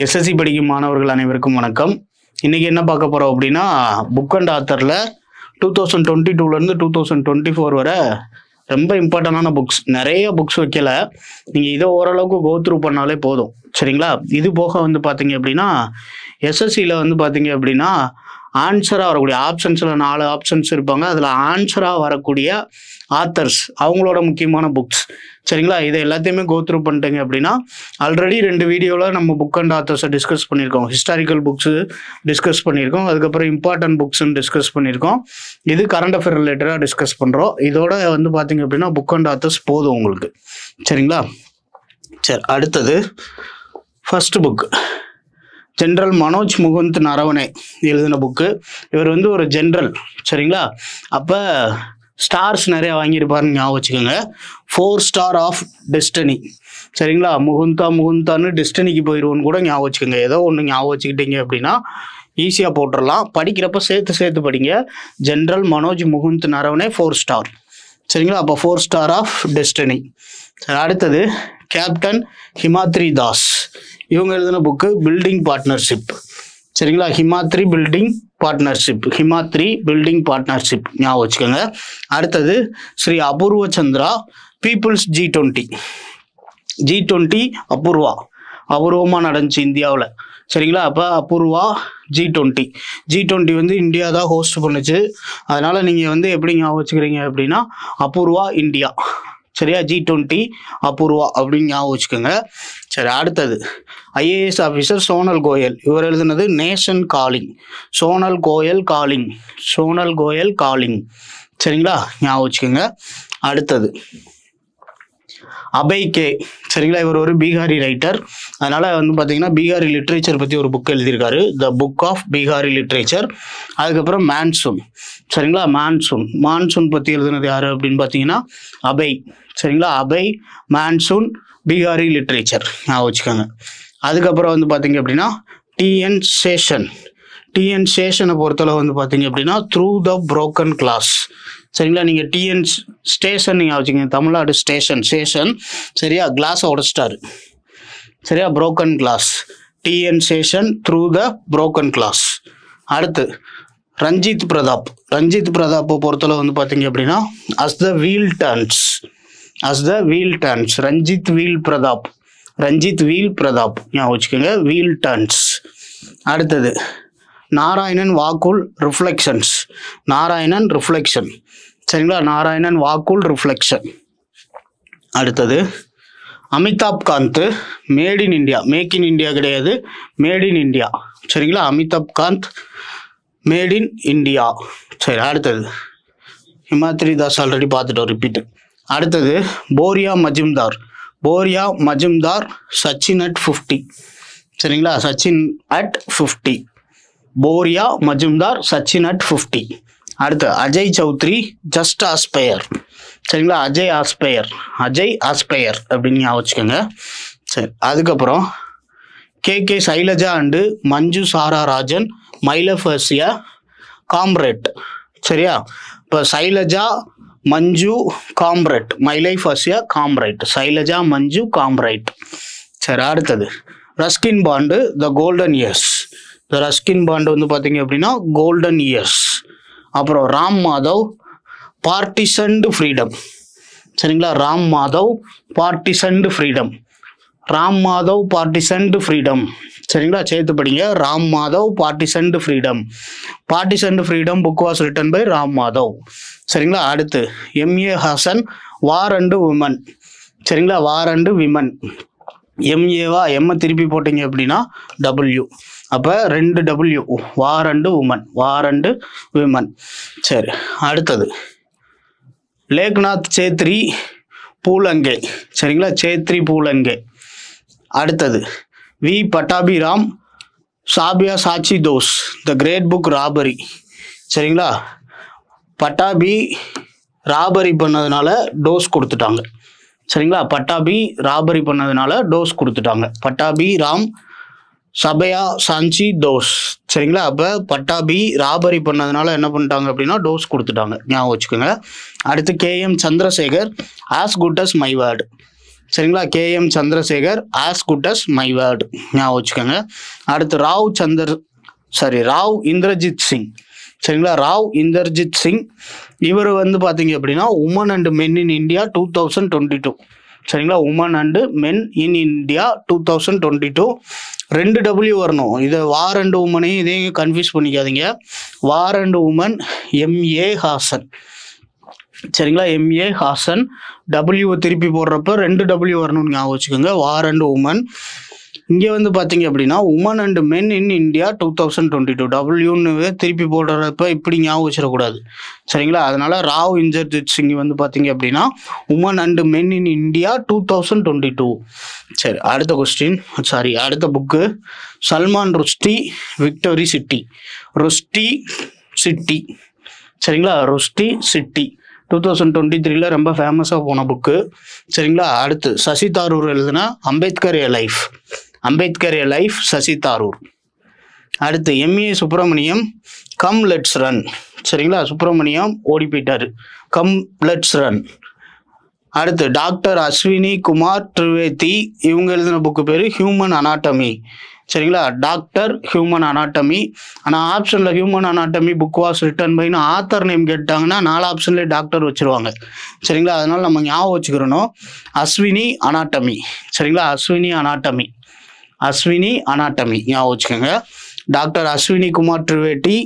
SSC படிக்கும் மாணவர்கள் அனைவருக்கும் வணக்கம். இன்னைக்கு என்ன பார்க்க போறோம் அப்படின்னா, புக் அண்ட் ஆத்தர்ல 2022லேருந்து 2024 வரை ரொம்ப இம்பார்ட்டண்டான புக்ஸ், நிறைய புக்ஸ் வைக்கல. நீங்கள் இதை ஓரளவுக்கு கோ த்ரூ பண்ணாலே போதும், சரிங்களா? இது போக வந்து பார்த்தீங்க அப்படின்னா, எஸ்எஸ்சியில் வந்து பார்த்தீங்க அப்படின்னா ஆன்சராக வரக்கூடிய ஆப்ஷன்ஸில் 4 ஆப்ஷன்ஸ் இருப்பாங்க. அதில் ஆன்சராக வரக்கூடிய ஆத்தர்ஸ் அவங்களோட முக்கியமான புக்ஸ், சரிங்களா? இதை எல்லாத்தையுமே கோ த்ரூ பண்ணிட்டீங்க அப்படின்னா, ஆல்ரெடி 2 வீடியோவில் நம்ம புக் அண்ட் ஆத்தர்ஸை டிஸ்கஸ் பண்ணியிருக்கோம். ஹிஸ்டாரிக்கல் புக்ஸு டிஸ்கஸ் பண்ணியிருக்கோம், அதுக்கப்புறம் இம்பார்ட்டன்ட் புக்ஸ்ன்னு டிஸ்கஸ் பண்ணியிருக்கோம். இது கரண்ட் அஃபேர் ரிலேட்டடாக டிஸ்கஸ் பண்ணுறோம். இதோட வந்து பார்த்தீங்க அப்படின்னா புக் அண்ட் ஆத்தர்ஸ் போதும் உங்களுக்கு, சரிங்களா? சரி, அடுத்தது first book general Manoj Mukund Naravane எழுதின புக்கு. இவர் வந்து ஒரு ஜென்ரல், சரிங்களா? அப்போ ஸ்டார்ஸ் நிறையா வாங்கியிருப்பாருன்னு ஞாபகம் வச்சுக்கோங்க. 4 ஸ்டார் ஆஃப் டெஸ்டினி, சரிங்களா? முகுந்தான்னு டெஸ்டினிக்கு போயிடுவோன்னு கூட ஞாபகம் வச்சுக்கோங்க. ஏதோ ஒன்று ஞாபகம் வச்சுக்கிட்டீங்க அப்படின்னா ஈஸியாக போட்டுடலாம். படிக்கிறப்ப சேர்த்து படிங்க. ஜென்ரல் மனோஜ் முகுந்த் நரவனே 4 ஸ்டார், சரிங்களா? அப்போ 4 ஸ்டார் ஆஃப் டெஸ்டினி. அடுத்தது கேப்டன் ஹிமாத்ரி தாஸ், இவங்க எழுதின புக்கு பில்டிங் பார்ட்னர்ஷிப், சரிங்களா? ஹிமாத்ரி பில்டிங் பார்ட்னர்ஷிப் ஞாபகம் வச்சுக்கோங்க. அடுத்தது ஸ்ரீ அபூர்வ சந்திரா பீப்புள்ஸ் G20 அபூர்வமாக நடந்துச்சு இந்தியாவில், சரிங்களா? அப்போ அபூர்வா G20 வந்து இந்தியா தான் ஹோஸ்ட் பண்ணுச்சு. அதனால் நீங்கள் வந்து எப்படி ஞாபகம் வச்சுக்கிறீங்க அப்படின்னா அபூர்வா இந்தியா, சரியா? G20 அபூர்வா அப்படின்னு ஞாபகம் வச்சுக்கோங்க. சரி, அடுத்தது ஐஏஎஸ் ஆஃபீஸர் சோனல் கோயல், இவர் எழுதுனது nation calling, Sonal Goyal calling, சரிங்களா? ஞாபகம் வச்சுக்கோங்க. அடுத்தது அபய் கே, சரிங்களா? இவர் ஒரு பீகாரி ரைட்டர். அதனால் வந்து பார்த்தீங்கன்னா பீகாரி லிட்ரேச்சர் பற்றி ஒரு புக் எழுதியிருக்காரு, the book of Bihari literature. அதுக்கப்புறம் மான்சூன், சரிங்களா? மான்சூன் பற்றி எழுதுனது யார் அப்படின்னு பார்த்தீங்கன்னா அபய், சரிங்களா? அபய் மான்சூன் பீகாரி லிட்ரேச்சர் ஞாபகம் வச்சுக்கோங்க. அதுக்கப்புறம் வந்து பார்த்தீங்க அப்படின்னா டிஎன் சேஷனை பொறுத்தளவு வந்து பார்த்தீங்க அப்படின்னா த்ரூ த புரோக்கன் கிளாஸ், சரிங்களா? நீங்கள் டிஎன் ஸ்டேஷன் நீங்கள் வச்சுக்கோங்க, தமிழ்நாடு சேஷன், சரியா? கிளாஸை உடைச்சிட்டாரு, சரியா? Broken glass, TN Seshan through the broken glass. அடுத்து ரஞ்சித் பிரதாப்பை பொறுத்தளவு வந்து பார்த்தீங்க அப்படின்னா as the wheel turns, Ranjit wheel Pratap ஞாபகம் வச்சுக்கோங்க, வீல் டர்ன்ஸ். அடுத்தது நாராயணன் வாக்குல் ரிஃப்ளெக்ஷன், சரிங்களா? நாராயணன் வாக்குல் ரிஃப்ளெக்ஷன். அடுத்தது Amitabh Kant make in India கிடையாது, மேட் இன் இந்தியா, சரிங்களா? Amitabh Kant made in India. சரி, அடுத்தது ஹிமாத்ரி தாஸ் ஆல்ரெடி பார்த்துட்டோம், ரிப்பீட். அடுத்தது போரியா மஜும்தார் சச்சின் at 50, சரிங்களா? போரியா மஜும்தார் சச்சின் at 50. அடுத்து அஜய் சௌத்ரி ஜஸ்ட் ஆஸ்பயர், சரிங்களா? அஜய் ஆஸ்பயர் அப்படின்னு ஞாபகம் வச்சுக்கோங்க. சரி, அதுக்கப்புறம் K Shailaja and Manju Sara Rajan my life as a comrade, சரியா? இப்போ Shailaja Manju comrade, my life as a comrade, Shailaja Manju comrade. சரி, அடுத்தது Ruskin Bond the golden years, வந்து பார்த்தீங்க அப்படின்னா கோல்டன் இயர்ஸ். அப்புறம் ராம் மாதவ் பார்ட்டிசன்டு ஃப்ரீடம், சரிங்களா? ராம் மாதவ் பார்ட்டிசன்டு ஃப்ரீடம், சரிங்களா? சேர்த்து படிங்க. Ram Madhav partitioned freedom book was written by Ram Madhav, சரிங்களா? அடுத்து M A Hasan war and women, சரிங்களா? வார் அண்டு விமன், எம்ஏவா எம்மை திருப்பி போட்டிங்க அப்படின்னா டபிள்யூ, அப்போ 2 W, வார் அண்டு விமன். சரி, அடுத்தது லேக்நாத் சேத்ரி பூலங்கே, சரிங்களா? அடுத்தது வி பட்டாபிராம் சாபியா சாச்சி those the great book robbery, சரிங்களா? பட்டாபி ராபரி பண்ணதுனால டோஸ் கொடுத்துட்டாங்க, சரிங்களா? பட்டாபி ராம் சபையா சாஞ்சி தோஸ், சரிங்களா? அப்போ பட்டாபி ராபரி பண்ணதுனால என்ன பண்ணிட்டாங்க அப்படின்னா டோஸ் கொடுத்துட்டாங்க, ஞாபகம் வச்சுக்கோங்க. அடுத்து KM Chandrasekhar as good as my word, சரிங்களா. KM Chandrasekhar, as good as my word ஞாபகம் வச்சுக்கோங்க. அடுத்து ராவ் இந்திரஜித் சிங். சரிங்களா. ராவ் இந்தர்ஜித் சிங் இவர் வந்து பார்த்தீங்க அப்படின்னா women and men in India 2022. சரிங்களா. Women and men in India 2022. 2 W வரணும். இதை வார் அண்ட் உமனையும் இதையும் கன்ஃபியூஸ் பண்ணிக்காதீங்க. War and women MA Hasan. சரிங்களா. MA ஹாசன். W திருப்பி போடுறப்ப 2 W வரணும்னு ஞாபகம் வச்சுக்கோங்க. War and women. இங்கே வந்து பார்த்தீங்க அப்படின்னா women and men in India 2022. Wன்னு திருப்பி போடுறப்ப இப்படி ஞாபகம் வச்சிடக்கூடாது. சரிங்களா. அதனால ராவ் இந்தர்ஜித் சிங் வந்து பார்த்தீங்க அப்படின்னா women and men in India 2022. சரி, அடுத்த book Salman Rushdie, victory city. சரிங்களா. ருஷ்டி சிட்டி 2023 ரொம்ப ஃபேமஸாக போன புக்கு. சரிங்களா. அடுத்து சசி தாரூர் எழுதுனா அம்பேத்கர் ஏ லைஃப் சசி தாரூர். அடுத்து MA Subramaniam, come let's run. சரிங்களா. சுப்பிரமணியம் ஓடி போயிட்டாரு. Come let's run. அடுத்து டாக்டர் அஸ்வினி குமார் திரிவேதி, இவங்க எழுதின புக்கு பேர் ஹியூமன் அனாட்டமி. சரிங்களா. Doctor human anatomy. ஆனால் ஆப்ஷனில் human anatomy book was written பைன்னு ஆத்தர் நேம் கேட்டாங்கன்னா 4 ஆப்ஷன்லேயே டாக்டர் வச்சுருவாங்க. சரிங்களா. அதனால் நம்ம ஞாபகம் வச்சுக்கிறணும் அஸ்வினி அனாட்டமி. சரிங்களா. அஸ்வினி அனாட்டமி ஞாபகம் வச்சுக்கோங்க. Doctor Ashwini Kumar Trivedi,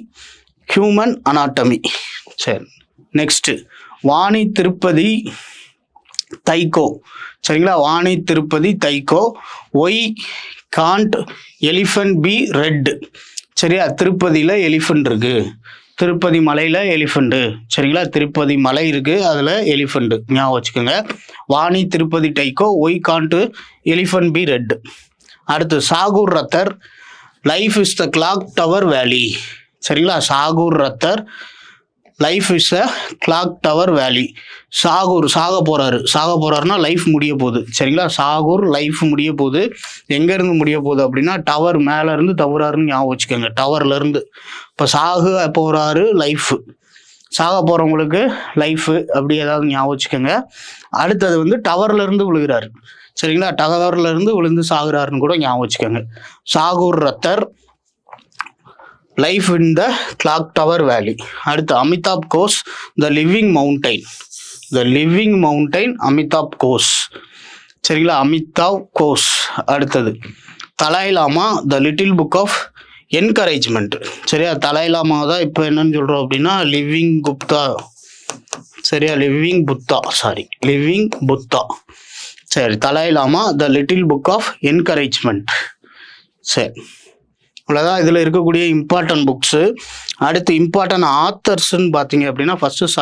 human anatomy. சரி, நெக்ஸ்ட்டு வாணி திருப்பதி தைக்கோ. சரிங்களா. Vani Tripathi Tikoo, why can't elephant be red. சரியா. திருப்பதியில் எலிஃபண்ட் இருக்கு, திருப்பதி மலையில் எலிஃபண்ட்டு. சரிங்களா. திருப்பதி மலை இருக்கு, அதில் எலிஃபண்ட்டு ஞாபகம் வச்சுக்கோங்க. Vani Tripathi Tikoo, why can't elephant be red. அடுத்து Shakoor Rather, life is the clock tower valley. சரிங்களா. Shakoor Rather, life is a clock tower valley. சாக போறாருன்னா லைஃப் முடிய போகுது. சரிங்களா. சாகூர் லைஃப் முடிய போகுது. எங்கேருந்து முடிய போகுது அப்படின்னா டவர் மேலேருந்து தவறாருன்னு ஞாபகம் வச்சுக்கோங்க. டவர்லேருந்து இப்போ போகிறாரு லைஃப், சாக போகிறவங்களுக்கு லைஃபு அப்படி ஏதாவது ஞாபகம் வச்சுக்கோங்க. அடுத்தது வந்து டவர்லேருந்து விழுகிறாரு. சரிங்களா. டவர்லேருந்து விழுந்து சாகுறாருன்னு கூட ஞாபகம் வச்சுக்கோங்க. Shakoor Rather, life in the clock tower valley. அடுத்து Amitabh Ghosh, the living mountain Amitabh Ghosh. சரிங்களா. அமிதாப் கோஷ். அடுத்தது Dalai Lama, the little book of encouragement. சரியா. தலாய்லாமா தான் இப்போ என்னன்னு சொல்கிறோம் அப்படின்னா லிவிங் புத்தா. சரி, Dalai Lama, the little book of encouragement. சரி, அவ்வளோதான் இதில் இருக்கக்கூடிய இம்பார்ட்டன்ட் புக்ஸு. அடுத்து இம்பார்ட்டன்ட் ஆத்தர்ஸ்ன்னு பார்த்தீங்க அப்படின்னா ஃபஸ்ட்டு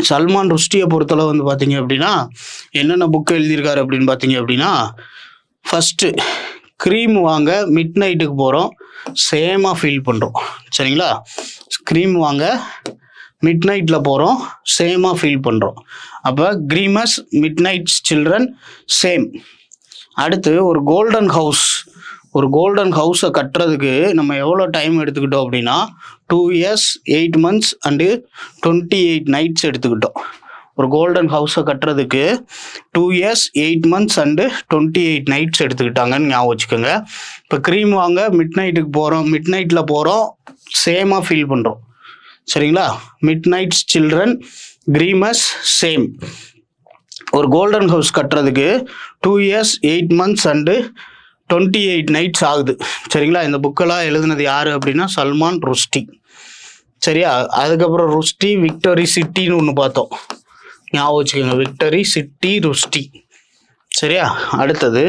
சல்மான் ருஷ்டியை பொறுத்தளவு வந்து பார்த்தீங்க அப்படின்னா என்னென்ன புக்கு எழுதியிருக்காரு அப்படின்னு பார்த்தீங்க அப்படின்னா ஃபஸ்ட்டு க்ரீம் வாங்க மிட் நைட்டுக்கு போகிறோம், சேமாக ஃபீல் பண்ணுறோம். சரிங்களா. க்ரீம் வாங்க மிட் நைட்டில் போகிறோம், சேமாக ஃபீல் பண்ணுறோம். அப்போ கிரீமஸ், மிட் நைட்ஸ் சில்ட்ரன், சேம். அடுத்து ஒரு கோல்டன் ஹவுஸை கட்டுறதுக்கு நம்ம எவ்வளோ டைம் எடுத்துக்கிட்டோம் அப்படின்னா 2 years 8 months அண்டு 28 nights எடுத்துக்கிட்டோம். ஒரு கோல்டன் ஹவுஸை கட்டுறதுக்கு 2 years 8 months அண்டு 28 nights எடுத்துக்கிட்டாங்கன்னு ஞாபகம் வச்சுக்கோங்க. இப்போ க்ரீம் வாங்க மிட் நைட்டில் போகிறோம், சேமாக ஃபீல் பண்ணுறோம். சரிங்களா. Midnight's children, Grimus, same. ஒரு கோல்டன் ஹவுஸ் கட்டுறதுக்கு 2 years 8 months அண்டு 28 nights ஆகுது. சரிங்களா. இந்த புக்கெல்லாம் எழுதுனது யார் அப்படின்னா சல்மான் ருஷ்டி. சரியா. அதுக்கப்புறம் விக்டரி சிட்டின்னு ஒன்று பார்த்தோம், ஞாபகம் வச்சுக்கோங்க. Victory city, Rushdie. சரியா. அடுத்தது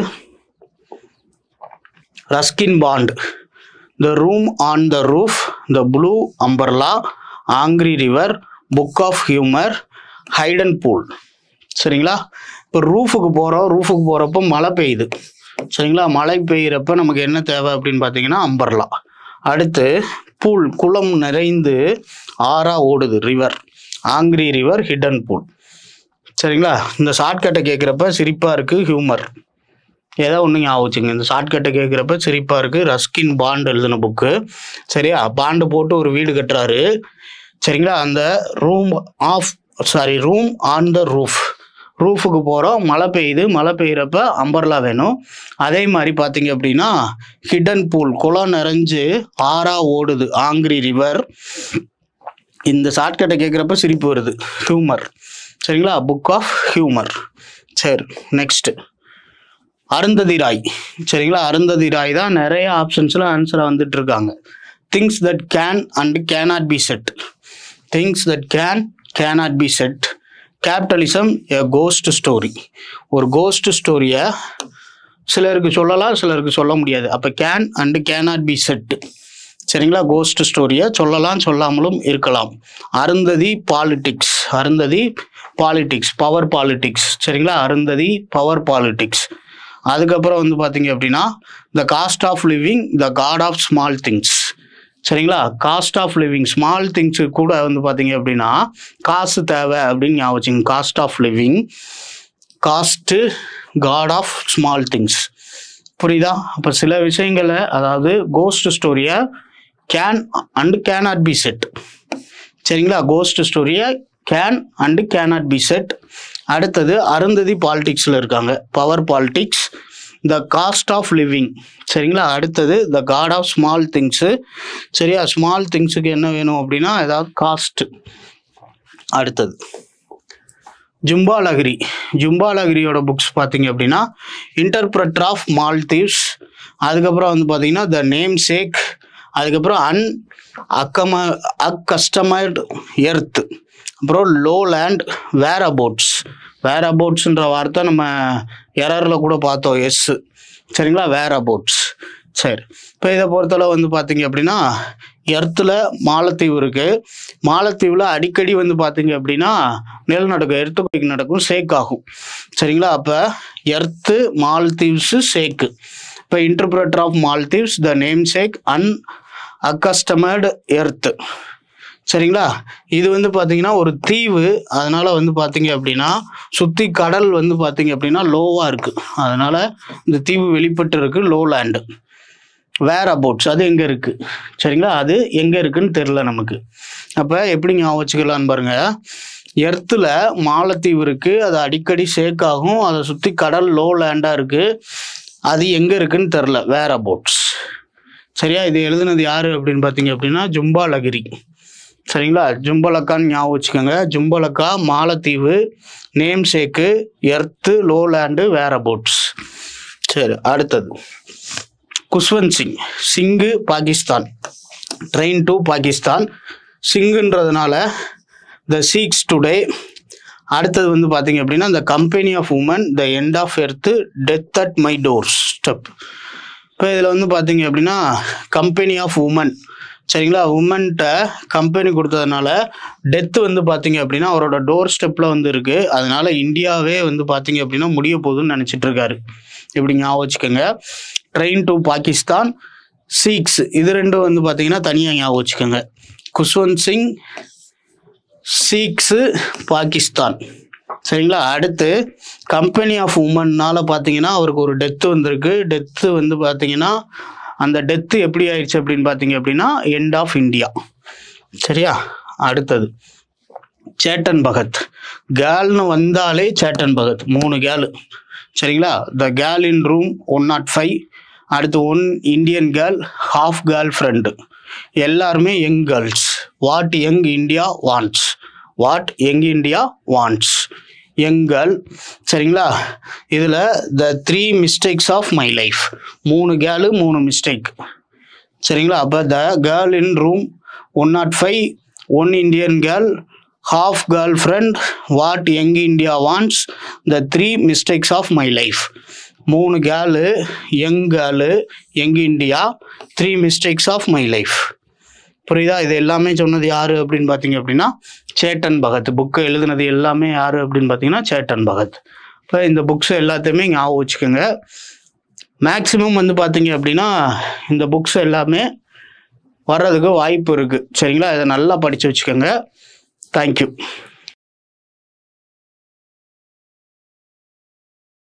Ruskin Bond, the room on the roof, the blue umbrella, angry river, book of humour, hidden pool. சரிங்களா. இப்போ ரூஃபுக்கு போகிறப்போ மழை பெய்யுது. சரிங்களா. மழை பெய்கிறப்ப நமக்கு என்ன தேவை அப்படின்னு பார்த்தீங்கன்னா அம்பர்லா. அடுத்து பூல், குளம் நிறைந்து ஆறா ஓடுது, river, angry river, hidden pool. சரிங்களா. இந்த ஷார்ட்கட்டை கேட்குறப்ப சிரிப்பாக இருக்குது, ஹியூமர். ஏதோ ஒன்று ஞாபகம் வச்சுங்க. இந்த ஷார்ட்கட்டை கேட்குறப்ப சிரிப்பாக இருக்குது. ரஸ்கின் பாண்ட் எழுதின புக்கு. சரியா. பாண்டு போட்டு ஒரு வீடு கட்டுறாரு. சரிங்களா. அந்த ரூம் ஆன் த ரூஃப், ரூஃபுக்கு போகிறோம், மழை பெய்யுது, மழை பெய்கிறப்ப அம்பர்லா வேணும். அதே மாதிரி பார்த்தீங்க அப்படின்னா ஹிடன் பூல், குளம் நிறைஞ்சு ஆறாக ஓடுது, ஆங்கிரி ரிவர். இந்த ஷார்ட்கட்டை கேட்குறப்ப சிரிப்பு வருது, ஹியூமர். சரிங்களா, புக் ஆஃப் ஹியூமர். சரி, நெக்ஸ்ட் அருந்ததி ராய். சரிங்களா, அருந்ததி ராய் தான் நிறைய ஆப்ஷன்ஸில் ஆன்சராக வந்துட்டு இருக்காங்க. Things that can and cannot be set. Things that cannot be set. Capitalism a cost story. ஒரு கோஸ்ட் ஸ்டோரியை சிலருக்கு சொல்லலாம், சிலருக்கு சொல்ல முடியாது. அப்போ can and cannot be said. சரிங்களா, கோஸ்ட் ஸ்டோரியை சொல்லலாம், சொல்லாமலும் இருக்கலாம். Arundhati politics. Arundhati politics, power politics. சரிங்களா, அருந்ததி பவர் பாலிட்டிக்ஸ். அதுக்கப்புறம் வந்து பார்த்தீங்க அப்படின்னா த cost of living, the god of small things. சரிங்களா, cost of living, small things கூட வந்து பார்த்தீங்க அப்படின்னா காசு தேவை அப்படின்னு ஞாபகம் வச்சுங்க. Cost of living, cost, god of small things. புரியுதா? அப்போ சில விஷயங்களை, அதாவது கோஸ்ட் ஸ்டோரியை can and cannot be said. சரிங்களா, கோஸ்ட் ஸ்டோரியை can and cannot be said. அடுத்தது அருந்ததி பாலிட்டிக்ஸில் இருக்காங்க, power politics. The cost of living. சரிங்களா, அடுத்தது the god of small things. சரியா, ஸ்மால் திங்ஸுக்கு என்ன வேணும் அப்படின்னா ஏதாவது காஸ்ட். அடுத்தது ஜும்பா லஹிரி. ஜும்பா லஹிரியோட புக்ஸ் பார்த்தீங்க அப்படின்னா இன்டர்பிரட்டர் ஆஃப் மால்தீவ்ஸ். அதுக்கப்புறம் வந்து பார்த்தீங்கன்னா த நேம் சேக். அதுக்கப்புறம் அக்கஸ்டமைடு எர்த். அப்புறம் லோ லேண்ட், வேர் அபவுட்ஸ். வேர் அபவுட்ஸ்ன்ற வார்த்தை நம்ம எரரில் கூட பார்த்தோம், எஸ். சரிங்களா, வேர் அபவுட்ஸ். சரி, இப்போ இதை பொறுத்தளவு வந்து பார்த்தீங்க அப்படின்னா எர்த்தில் மாலத்தீவு இருக்குது. மாலத்தீவில் அடிக்கடி வந்து பார்த்தீங்க அப்படின்னா நிலநடுக்கம், எர்த்து நடக்கும், சேக் ஆகும். சரிங்களா, அப்போ எர்த்து, மால்தீவ்ஸு, சேக்கு. இப்போ interpreter of maladies, the namesake, unaccustomed earth. சரிங்களா, இது வந்து பார்த்தீங்கன்னா ஒரு தீவு, அதனால் வந்து பார்த்தீங்க அப்படின்னா சுற்றி கடல் வந்து பார்த்தீங்க அப்படின்னா லோவாக இருக்குது, அதனால் இந்த தீவு வெளிப்பட்டு இருக்குது, லோ லேண்டு. வேர் அபவுட்ஸ், அது எங்கே இருக்குது? சரிங்களா, அது எங்கே இருக்குன்னு தெரில நமக்கு. அப்போ எப்படி ஞாபகம் வச்சுக்கலான்னு பாருங்கள். எர்த்தில் மாலத்தீவு இருக்குது, அது அடிக்கடி ஷேக் ஆகும், அதை சுற்றி கடல், லோ லேண்டாக இருக்குது, அது எங்கே இருக்குன்னு தெரில, வேர் அபவுட்ஸ். சரியா, இது எழுதுனது யார் அப்படின்னு பார்த்தீங்க அப்படின்னா ஜும்பா லஹிரி. சரிங்களா, ஜும்பலக்கான்னு ஞாபகம் வச்சுக்கோங்க. ஜும்பலக்கா, மாலத்தீவு, namesake, earth, low land, whereabouts. சரி, அடுத்தது குஷ்வந்த் சிங். Singh Pakistan, train to Pakistan. சிங்குன்றதுனால த சீக்ஸ் டுடே. அடுத்தது வந்து பார்த்தீங்க அப்படின்னா the company of women, the end of earth, death at my doorstep. இப்போ இதில் வந்து பார்த்தீங்க அப்படின்னா கம்பெனி ஆஃப் உமன். சரிங்களா, உமன்கிட்ட கம்பெனி கொடுத்ததுனால டெத்து வந்து பார்த்தீங்க அப்படின்னா அவரோட டோர் ஸ்டெப்பில் வந்து இருக்குது. அதனால இந்தியாவே வந்து பார்த்தீங்க அப்படின்னா முடிய போகுதுன்னு நினச்சிட்டு இருக்காரு. இப்படி ஞாபகம் வச்சுக்கோங்க. ட்ரெயின் டு பாகிஸ்தான், சீக்ஸ், இது ரெண்டும் வந்து பார்த்தீங்கன்னா தனியாக ஞாபகம் வச்சுக்கோங்க. குஷ்வந்த் சிங், சீக்ஸு, பாகிஸ்தான். சரிங்களா, அடுத்து கம்பெனி ஆஃப் உமன்னால பார்த்தீங்கன்னா அவருக்கு ஒரு டெத்து வந்திருக்கு. டெத்து வந்து பார்த்தீங்கன்னா அந்த டெத்து எப்படி ஆயிடுச்சு அப்படின்னு பார்த்தீங்க அப்படின்னா எண்ட் ஆஃப் இந்தியா. சரியா, அடுத்தது சேட்டன் பகத். கேர்ள்னு வந்தாலே சேட்டன் பகத், 3 கேர்ளு. சரிங்களா, த கேர்ள் இன் ரூம் 105. அடுத்து 1 Indian girl, half girlfriend. எல்லாருமே young girls. What young India wants. What young India wants, young girl. சரிங்களா, இதில் the 3 mistakes of my life. 3 girl, 3 mistake. சரிங்களா, அப்போ the girl in room 105, 1 Indian girl, half girlfriend, what young India wants, the 3 mistakes of my life. 3 girl, young girl, young India, 3 mistakes of my life. புரியுதா? இது எல்லாமே சொன்னது யாரு அப்படின்னு பார்த்தீங்க அப்படின்னா சேட்டன் பகத். புக்கு எழுதுனது எல்லாமே யாரு அப்படின்னு பார்த்தீங்கன்னா சேட்டன் பகத். இப்போ இந்த புக்ஸ் எல்லாத்தையுமே ஞாபகம் வச்சுக்கோங்க. மேக்ஸிமம் வந்து பார்த்தீங்க அப்படின்னா இந்த புக்ஸ் எல்லாமே வர்றதுக்கு வாய்ப்பு இருக்குது. சரிங்களா, இதை நல்லா படித்து வச்சுக்கோங்க. தேங்க்யூ.